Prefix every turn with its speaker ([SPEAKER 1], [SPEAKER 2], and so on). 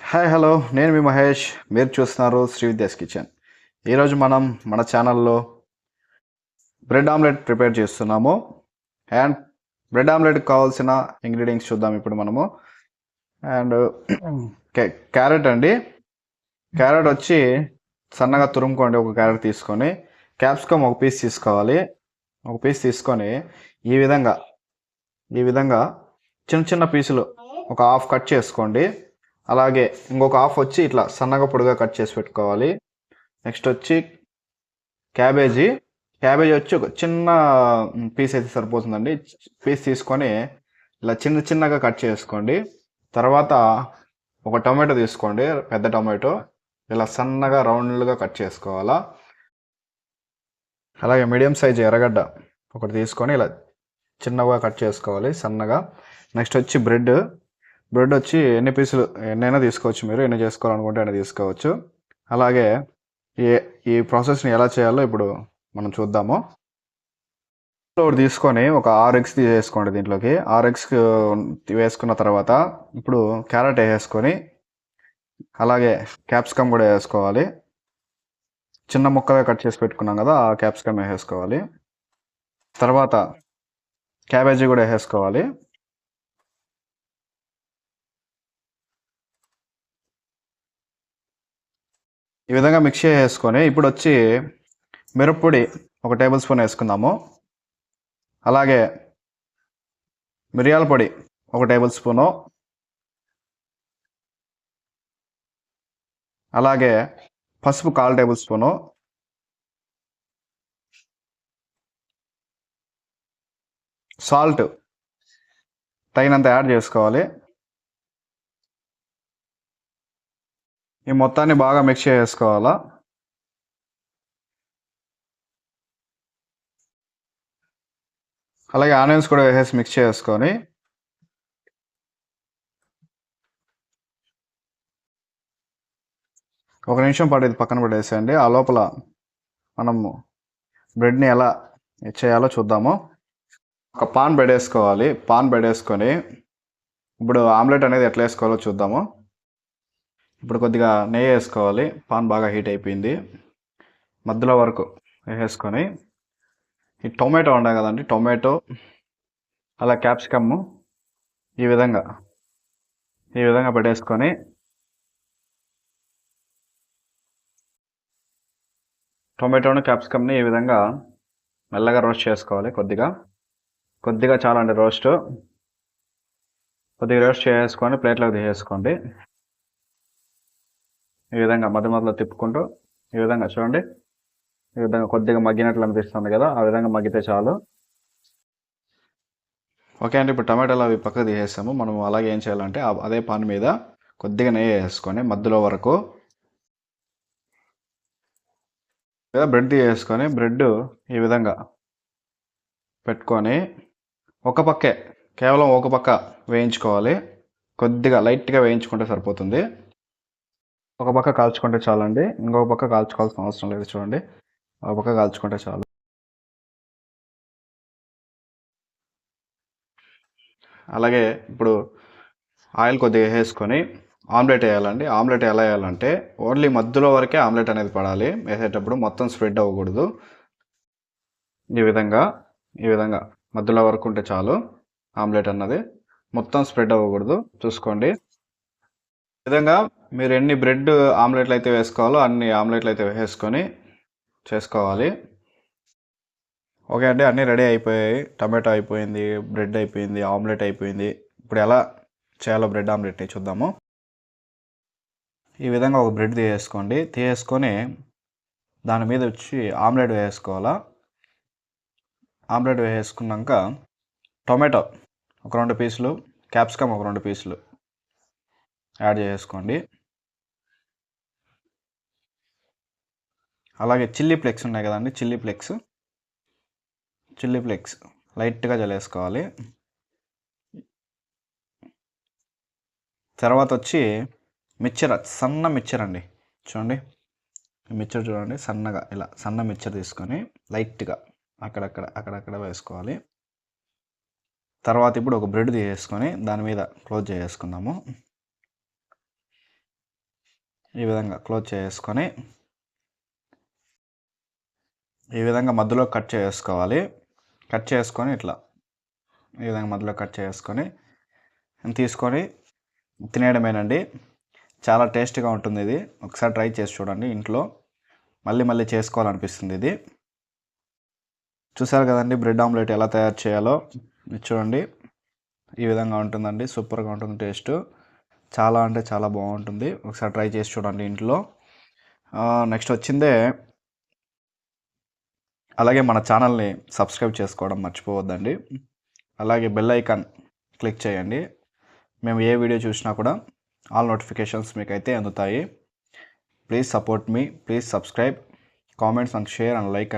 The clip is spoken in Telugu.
[SPEAKER 1] హాయ్ హలో నేను మీ మహేష్. మీరు చూస్తున్నారు శ్రీ విద్యాస్ కిచెన్. ఈరోజు మనం మన ఛానల్లో బ్రెడ్ ఆమ్లెట్ ప్రిపేర్ చేస్తున్నాము. అండ్ బ్రెడ్ ఆమ్లెట్కి కావాల్సిన ఇంగ్రీడియంట్స్ చూద్దాం ఇప్పుడు మనము. అండ్ క్యారెట్ అండి. క్యారెట్ వచ్చి సన్నగా తురుముకోండి. ఒక క్యారెట్ తీసుకొని క్యాప్సికమ్ ఒక పీస్ తీసుకోవాలి. ఒక పీస్ తీసుకొని ఈ విధంగా చిన్న చిన్న పీసులు ఒక హాఫ్ కట్ చేసుకోండి. అలాగే ఇంకొక హాఫ్ వచ్చి ఇట్లా సన్నగా పొడిగా కట్ చేసి పెట్టుకోవాలి. నెక్స్ట్ వచ్చి క్యాబేజీ వచ్చి ఒక చిన్న పీస్ అయితే సరిపోతుందండి. పీస్ తీసుకొని ఇలా చిన్న చిన్నగా కట్ చేసుకోండి. తర్వాత ఒక టొమాటో తీసుకోండి, పెద్ద టొమాటో. ఇలా సన్నగా రౌండ్లుగా కట్ చేసుకోవాలా. అలాగే మీడియం సైజ్ ఎర్రగడ్డ ఒకటి తీసుకొని ఇలా చిన్నగా కట్ చేసుకోవాలి సన్నగా. నెక్స్ట్ వచ్చి బ్రెడ్ వచ్చి ఎన్ని పీసులు ఎన్నైనా తీసుకోవచ్చు. మీరు ఎన్ని చేసుకోవాలనుకుంటే అన్ని తీసుకోవచ్చు. అలాగే ఈ ప్రాసెస్ని ఎలా చేయాలో ఇప్పుడు మనం చూద్దాము. ఒకటి తీసుకొని ఒక 6 ఎగ్స్ తీసేసుకోండి. దీంట్లోకి 6 ఎగ్స్ వేసుకున్న తర్వాత ఇప్పుడు క్యారెట్ వేసేసుకొని అలాగే క్యాప్సికమ్ కూడా వేసుకోవాలి. చిన్న ముక్కగా కట్ చేసి పెట్టుకున్నాం కదా, ఆ క్యాప్సికమ్ వేసేసుకోవాలి. తర్వాత క్యాబేజీ కూడా వేసేసుకోవాలి. ఈ విధంగా మిక్స్ చేసుకొని ఇప్పుడు వచ్చి మిరప్పొడి ఒక టేబుల్ స్పూన్ వేసుకుందాము. అలాగే మిరియాల పొడి ఒక టేబుల్ స్పూను. అలాగే పసుపు 1/4 టేబుల్ స్పూను. సాల్ట్ తగినంత యాడ్ చేసుకోవాలి. ఈ మొత్తాన్ని బాగా మిక్స్ చేసుకోవాలా. అలాగే ఆనియన్స్ కూడా వేసేసి మిక్స్ చేసుకొని ఒక నిమిషం పాటు ఇది పక్కన పెట్టేసేయండి. ఆ లోపల మనము బ్రెడ్ని ఎలా చేయాలో చూద్దాము. ఒక పాన్ పెట్టేసుకోవాలి. పాన్ పెట్టేసుకొని ఇప్పుడు ఆమ్లెట్ అనేది ఎట్లా వేసుకోవాలో చూద్దాము. ఇప్పుడు కొద్దిగా నెయ్యి వేసుకోవాలి. పాన్ బాగా హీట్ అయిపోయింది. మధ్యలో వరకు వేసేసుకొని ఈ టొమాటో ఉన్నాయి కదండి, టొమాటో అలా క్యాప్సికమ్ ఈ విధంగా పెట్టేసుకొని టొమాటోను క్యాప్సికమ్ని ఈ విధంగా మెల్లగా రోస్ట్ చేసుకోవాలి. కొద్దిగా చాలా అండి రోస్ట్. కొద్దిగా రోస్ట్ చేసుకొని ప్లేట్లోకి తీసేసుకోండి. ఈ విధంగా మధ్యలో తిప్పుకుంటూ ఈ విధంగా చూడండి. ఈ విధంగా కొద్దిగా మగ్గినట్లు అనిపిస్తుంది కదా, ఆ విధంగా మగ్గితే చాలు. ఓకే అండి, ఇప్పుడు టమాటాలు అవి పక్కకు తీసేసాము. మనం అలాగే ఏం చేయాలంటే అదే పాన్ మీద కొద్దిగా నెయ్యి వేసుకొని మధ్యలో వరకు బ్రెడ్ తీసేసుకొని బ్రెడ్ ఈ విధంగా పెట్టుకొని కేవలం ఒక పక్క వేయించుకోవాలి. కొద్దిగా లైట్గా వేయించుకుంటే సరిపోతుంది. ఒక పక్క కాల్చుకుంటే చాలండి, ఇంకొక పక్క కాల్చుకోవాల్సిన అవసరం లేదు. చూడండి, ఒక పక్క కాల్చుకుంటే చాలు. అలాగే ఇప్పుడు ఆయిల్ కొద్దిగా వేసుకొని ఆమ్లెట్ వేయాలండి. ఆమ్లెట్ ఎలా వేయాలంటే ఓన్లీ మధ్యలో వరకే ఆమ్లెట్ అనేది పడాలి. వేసేటప్పుడు మొత్తం స్ప్రెడ్ అవ్వకూడదు. ఈ విధంగా మధ్యలో వరకు ఉంటే చాలు. ఆమ్లెట్ అన్నది మొత్తం స్ప్రెడ్ అవ్వకూడదు, చూసుకోండి. ఈ విధంగా మీరు ఎన్ని బ్రెడ్ ఆమ్లెట్లు అయితే వేసుకోవాలో అన్ని ఆమ్లెట్లు అయితే వేసుకొని చేసుకోవాలి. ఓకే అండి, అన్నీ రెడీ అయిపోయాయి. టమాటో అయిపోయింది, బ్రెడ్ అయిపోయింది, ఆమ్లెట్ అయిపోయింది. ఇప్పుడు ఎలా చేయాలో బ్రెడ్ ఆమ్లెట్ని చూద్దాము. ఈ విధంగా ఒక బ్రెడ్ తీసేసుకొని దాని మీద వచ్చి ఆమ్లెట్ వేసుకోవాలా. ఆమ్లెట్ వేసుకున్నాక టొమాటో ఒక 2 పీసులు, క్యాప్సికమ్ ఒక 2 పీసులు యాడ్ చేసుకోండి. అలాగే చిల్లీ ఫ్లేక్స్ ఉన్నాయి కదండి, చిల్లీ ఫ్లేక్స్ లైట్గా జల్లేసుకోవాలి. తర్వాత వచ్చి సన్న మిక్చర్ అండి. చూడండి, మిక్చర్ చూడండి, సన్నగా ఇలా సన్న మిక్చర్ తీసుకొని లైట్గా అక్కడక్కడ వేసుకోవాలి. తర్వాత ఇప్పుడు ఒక బ్రెడ్ తీసేసుకొని దాని మీద క్లోజ్ చేసుకుందాము. ఈ విధంగా క్లోజ్ చేసుకొని ఈ విధంగా మధ్యలో కట్ చేసుకోవాలి. కట్ చేసుకొని ఇట్లా ఈ విధంగా మధ్యలో కట్ చేసుకొని తీసుకొని తినేయడమేనండి. చాలా టేస్టీగా ఉంటుంది ఇది. ఒకసారి ట్రై చేసి చూడండి ఇంట్లో. మళ్ళీ మళ్ళీ చేసుకోవాలనిపిస్తుంది ఇది. చూసారు కదండి బ్రెడ్ ఆమ్లెట్ ఎలా తయారు చేయాలో. ఇది చూడండి ఈ విధంగా ఉంటుందండి. సూపర్గా ఉంటుంది టేస్ట్. చాలా అంటే చాలా బాగుంటుంది. ఒకసారి ట్రై చేసి చూడండి ఇంట్లో. నెక్స్ట్ వచ్చిందే అలాగే మన ఛానల్ని సబ్స్క్రైబ్ చేసుకోవడం మర్చిపోవద్దండి. అలాగే బెల్ ఐకాన్ క్లిక్ చేయండి. మేము ఏ వీడియో చూసినా కూడా ఆల్ నోటిఫికేషన్స్ మీకైతే అందుతాయి. Please support me, please subscribe, comments and share and like.